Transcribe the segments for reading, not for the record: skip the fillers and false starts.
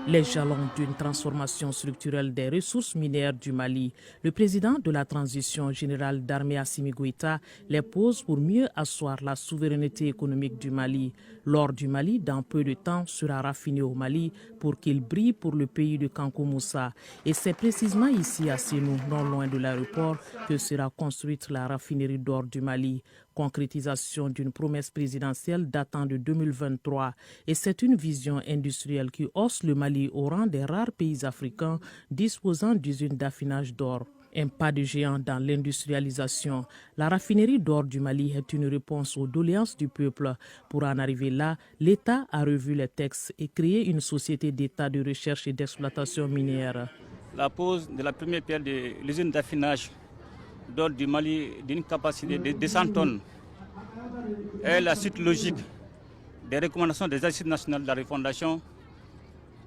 Les jalons d'une transformation structurelle des ressources minières du Mali. Le président de la transition générale d'armée Assimi Goïta les pose pour mieux asseoir la souveraineté économique du Mali. L'or du Mali, dans peu de temps, sera raffiné au Mali pour qu'il brille pour le pays de Kankou Moussa. Et c'est précisément ici à Sénou, non loin de l'aéroport, que sera construite la raffinerie d'or du Mali. Concrétisation d'une promesse présidentielle datant de 2023. Et c'est une vision industrielle qui hausse le Mali au rang des rares pays africains disposant d'usines d'affinage d'or. Un pas de géant dans l'industrialisation. La raffinerie d'or du Mali est une réponse aux doléances du peuple. Pour en arriver là, l'État a revu les textes et créé une société d'État de recherche et d'exploitation minière. La pose de la première pierre de l'usine d'affinage d'or du Mali d'une capacité de 200 tonnes est la suite logique des recommandations des assises nationales de la refondation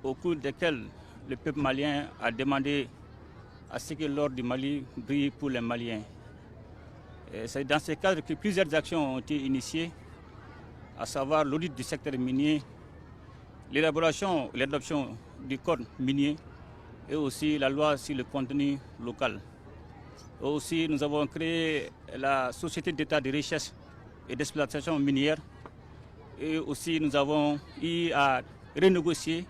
au cours desquelles le peuple malien a demandé à ce que l'or du Mali brille pour les Maliens. C'est dans ce cadre que plusieurs actions ont été initiées, à savoir l'audit du secteur minier, l'élaboration et l'adoption du code minier et aussi la loi sur le contenu local. Aussi, nous avons créé la Société d'État de recherche et d'exploitation minière et aussi nous avons eu à renégocier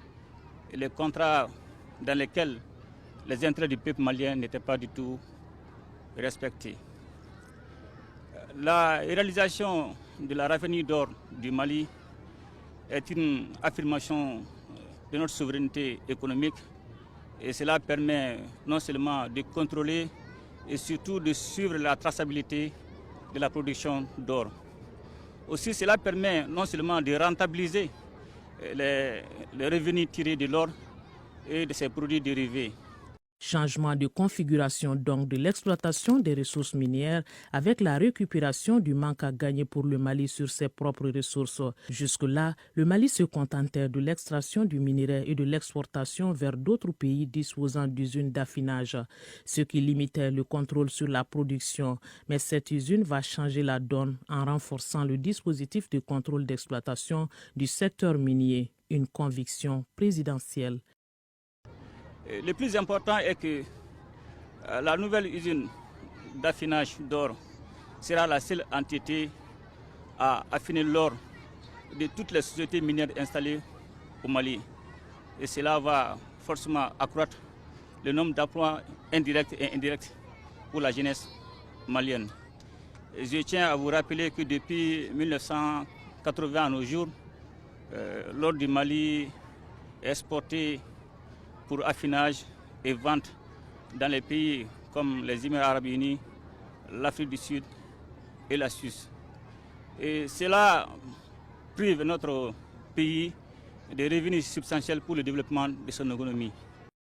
les contrats dans lesquels les intérêts du peuple malien n'étaient pas du tout respectés. La réalisation de la raffinerie d'or du Mali est une affirmation de notre souveraineté économique et cela permet non seulement de contrôler et surtout de suivre la traçabilité de la production d'or. Aussi, cela permet non seulement de rentabiliser les revenus tirés de l'or et de ses produits dérivés. Changement de configuration donc de l'exploitation des ressources minières avec la récupération du manque à gagner pour le Mali sur ses propres ressources. Jusque-là, le Mali se contentait de l'extraction du minerai et de l'exportation vers d'autres pays disposant d'usines d'affinage, ce qui limitait le contrôle sur la production. Mais cette usine va changer la donne en renforçant le dispositif de contrôle d'exploitation du secteur minier, une conviction présidentielle. Le plus important est que la nouvelle usine d'affinage d'or sera la seule entité à affiner l'or de toutes les sociétés minières installées au Mali. Et cela va forcément accroître le nombre d'emplois indirects et indirects pour la jeunesse malienne. Et je tiens à vous rappeler que depuis 1980 à nos jours, l'or du Mali est exporté pour affinage et vente dans les pays comme les Émirats arabes unis, l'Afrique du Sud et la Suisse. Et cela prive notre pays de revenus substantiels pour le développement de son économie.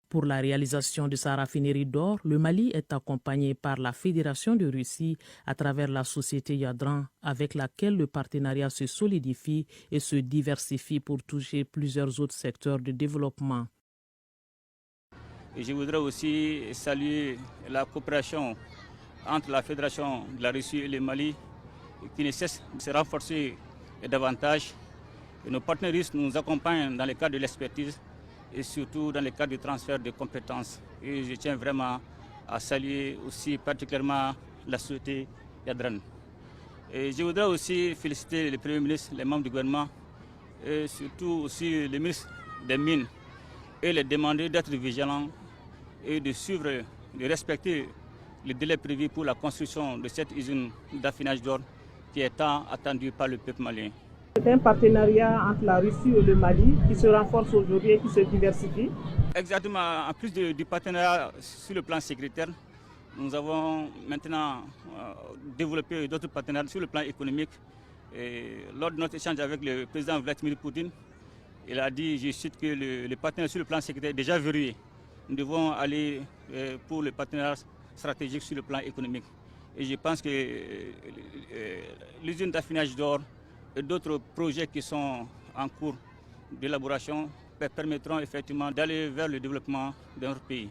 Pour la réalisation de sa raffinerie d'or, le Mali est accompagné par la Fédération de Russie à travers la société Yadran, avec laquelle le partenariat se solidifie et se diversifie pour toucher plusieurs autres secteurs de développement. Et je voudrais aussi saluer la coopération entre la Fédération de la Russie et le Mali qui ne cesse de se renforcer davantage. Et nos partenaires russes nous accompagnent dans le cadre de l'expertise et surtout dans le cadre du transfert de compétences. Et je tiens vraiment à saluer aussi particulièrement la société Yadran. Et je voudrais aussi féliciter le Premier ministre, les membres du gouvernement et surtout aussi le ministre des Mines et les demander d'être vigilants et de suivre, de respecter le délai prévu pour la construction de cette usine d'affinage d'or qui est tant attendue par le peuple malien. C'est un partenariat entre la Russie et le Mali qui se renforce aujourd'hui et qui se diversifie. Exactement. En plus du partenariat sur le plan sécuritaire, nous avons maintenant développé d'autres partenariats sur le plan économique. Et lors de notre échange avec le président Vladimir Poutine, il a dit, je cite, que le partenariat sur le plan sécuritaire est déjà verrouillé. Nous devons aller pour le partenariat stratégique sur le plan économique. Et je pense que l'usine d'affinage d'or et d'autres projets qui sont en cours d'élaboration permettront effectivement d'aller vers le développement de notre pays.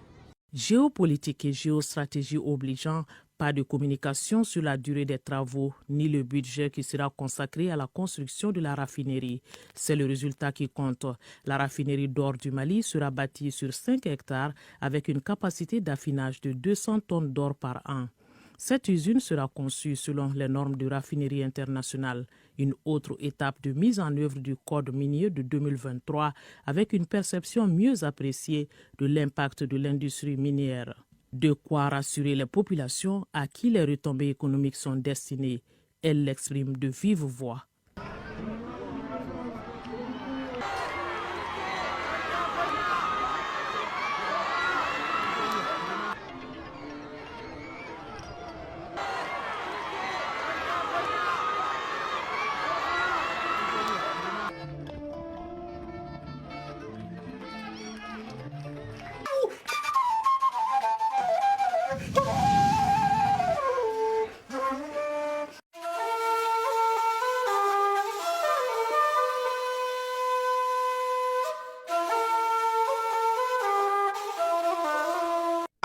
Géopolitique et géostratégie obligeant, Pas de communication sur la durée des travaux, ni le budget qui sera consacré à la construction de la raffinerie. C'est le résultat qui compte. La raffinerie d'or du Mali sera bâtie sur 5 hectares avec une capacité d'affinage de 200 tonnes d'or par an. Cette usine sera conçue selon les normes de raffinerie internationale, une autre étape de mise en œuvre du Code minier de 2023 avec une perception mieux appréciée de l'impact de l'industrie minière. De quoi rassurer les populations à qui les retombées économiques sont destinées. Elle l'exprime de vive voix.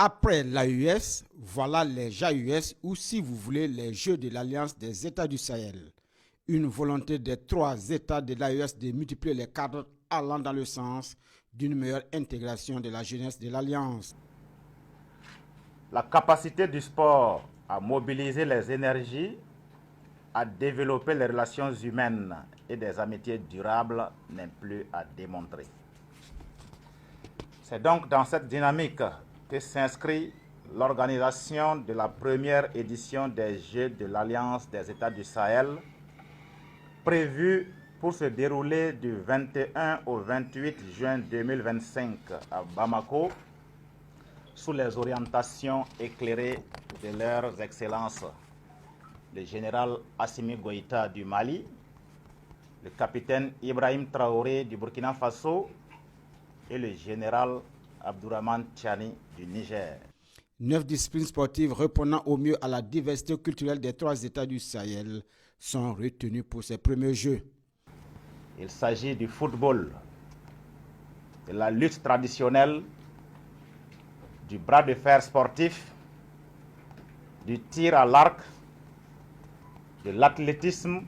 Après l'AES, voilà les JAES ou si vous voulez les Jeux de l'Alliance des États du Sahel. Une volonté des 3 États de l'AES de multiplier les cadres allant dans le sens d'une meilleure intégration de la jeunesse de l'Alliance. La capacité du sport à mobiliser les énergies, à développer les relations humaines et des amitiés durables n'est plus à démontrer. C'est donc dans cette dynamique que s'inscrit l'organisation de la première édition des Jeux de l'Alliance des États du Sahel, prévue pour se dérouler du 21 au 28 juin 2025 à Bamako, sous les orientations éclairées de leurs excellences, le général Assimi Goïta du Mali, le capitaine Ibrahim Traoré du Burkina Faso et le général Abdourahmane Tchani du Niger. 9 disciplines sportives répondant au mieux à la diversité culturelle des 3 États du Sahel sont retenues pour ces premiers Jeux. Il s'agit du football, de la lutte traditionnelle, du bras de fer sportif, du tir à l'arc, de l'athlétisme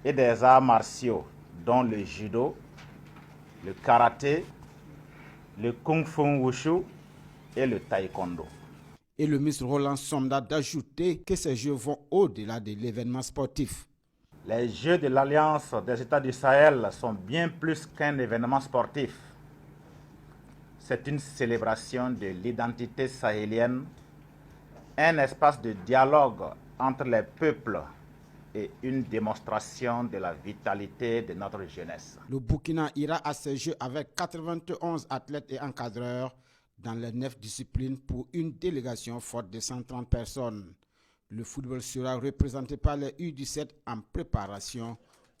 et des arts martiaux, dont le judo, le karaté, le kung fu wushu et le taekwondo. Et le ministre Roland Somda d'ajouter que ces Jeux vont au-delà de l'événement sportif. Les Jeux de l'Alliance des États du Sahel sont bien plus qu'un événement sportif. C'est une célébration de l'identité sahélienne, un espace de dialogue entre les peuples et une démonstration de la vitalité de notre jeunesse. Le Burkina ira à ces Jeux avec 91 athlètes et encadreurs dans les 9 disciplines pour une délégation forte de 130 personnes. Le football sera représenté par les U17 en préparation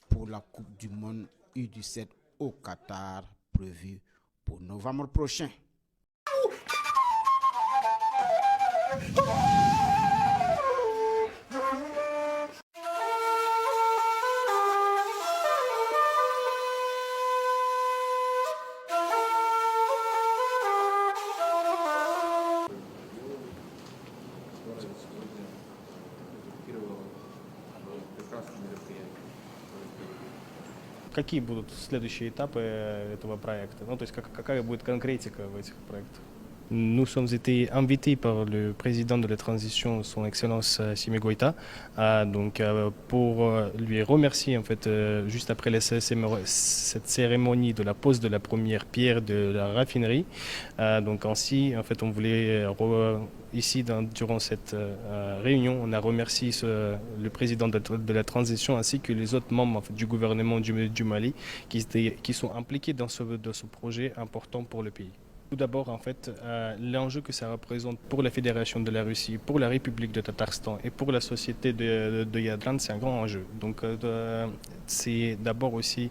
pour la Coupe du Monde U17 au Qatar, prévue pour novembre prochain. Какие будут следующие этапы этого проекта? Ну, то есть какая будет конкретика в этих проектах? Nous sommes été invités par le président de la transition, son Excellence Assimi Goïta, pour lui remercier en fait juste après cette cérémonie de la pose de la première pierre de la raffinerie. Donc ainsi, en fait, on voulait ici durant cette réunion, on a remercié le président de la transition ainsi que les autres membres en fait, du gouvernement du Mali qui sont impliqués dans ce projet important pour le pays. Tout d'abord, en fait, l'enjeu que ça représente pour la Fédération de la Russie, pour la République de Tatarstan et pour la société de Yadran, c'est un grand enjeu. Donc, c'est d'abord aussi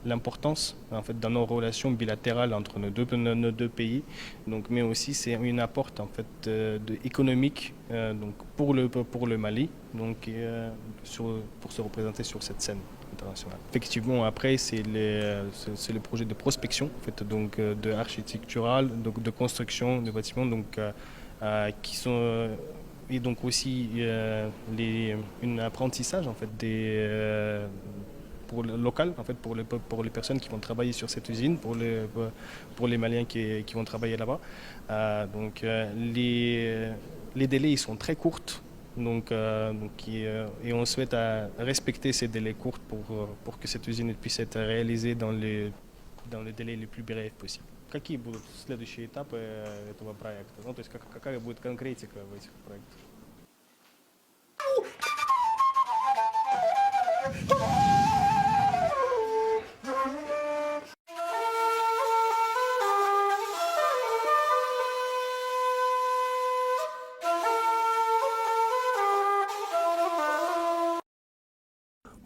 l'importance en fait, dans nos relations bilatérales entre nos deux pays, donc, mais aussi c'est une apport en fait, économique donc, pour le Mali donc, pour se représenter sur cette scène. Effectivement, après, c'est le projet de prospection, en fait, donc de architectural, donc de construction de bâtiments. Donc, qui sont et donc aussi un apprentissage en fait pour le local, en fait, pour les personnes qui vont travailler sur cette usine, pour les Maliens qui vont travailler là-bas. Donc les délais ils sont très courts. Et on souhaite respecter ces délais courts pour que cette usine puisse être réalisée dans les délais les plus brefs possibles. Какие будут следующие этапы этого проекта? Ну, то есть какая будет конкретика в этих проектах?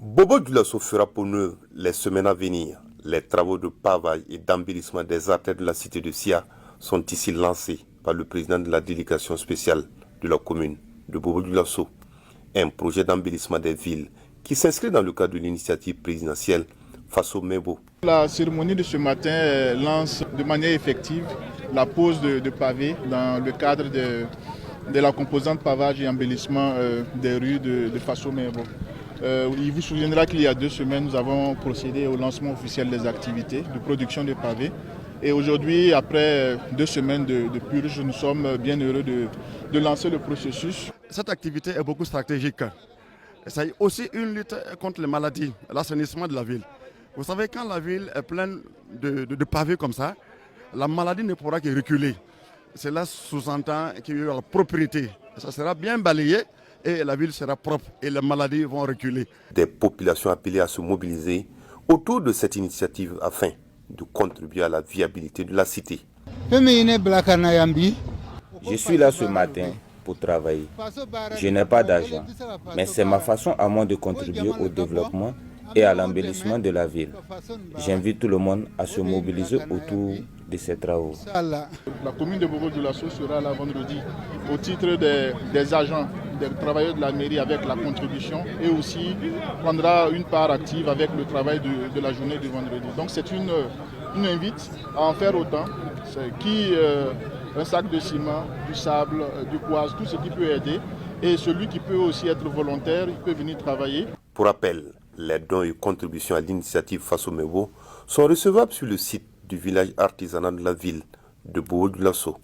Bobo Dioulasso fera pour nous les semaines à venir. Les travaux de pavage et d'embellissement des artères de la cité de Sia sont ici lancés par le président de la délégation spéciale de la commune de Bobo Dioulasso. Un projet d'embellissement des villes qui s'inscrit dans le cadre de l'initiative présidentielle Faso Mebo. La cérémonie de ce matin lance de manière effective la pose de pavés dans le cadre de la composante pavage et embellissement des rues de Faso Mebo. Il vous souviendra qu'il y a 2 semaines, nous avons procédé au lancement officiel des activités de production de pavés. Et aujourd'hui, après 2 semaines de purge, nous sommes bien heureux de lancer le processus. Cette activité est beaucoup stratégique. C'est aussi une lutte contre les maladies, l'assainissement de la ville. Vous savez, quand la ville est pleine de pavés comme ça, la maladie ne pourra que reculer. Cela sous-entend qu'il y aura la propriété. Ça sera bien balayé et la ville sera propre et les maladies vont reculer. Des populations appelées à se mobiliser autour de cette initiative afin de contribuer à la viabilité de la cité. Je suis là ce matin pour travailler. Je n'ai pas d'argent, mais c'est ma façon à moi de contribuer au développement et à l'embellissement de la ville. J'invite tout le monde à se mobiliser autour de ces travaux. La commune de Bobo Dioulasso sera là vendredi au titre des agents, des travailleurs de la mairie avec la contribution et aussi prendra une part active avec le travail de la journée du vendredi. Donc c'est une invite à en faire autant, un sac de ciment, du sable, du couage, tout ce qui peut aider. Et celui qui peut aussi être volontaire, il peut venir travailler. Pour rappel, les dons et contributions à l'initiative Faso Mebo sont recevables sur le site du village artisanal de la ville de Bobo Dioulasso.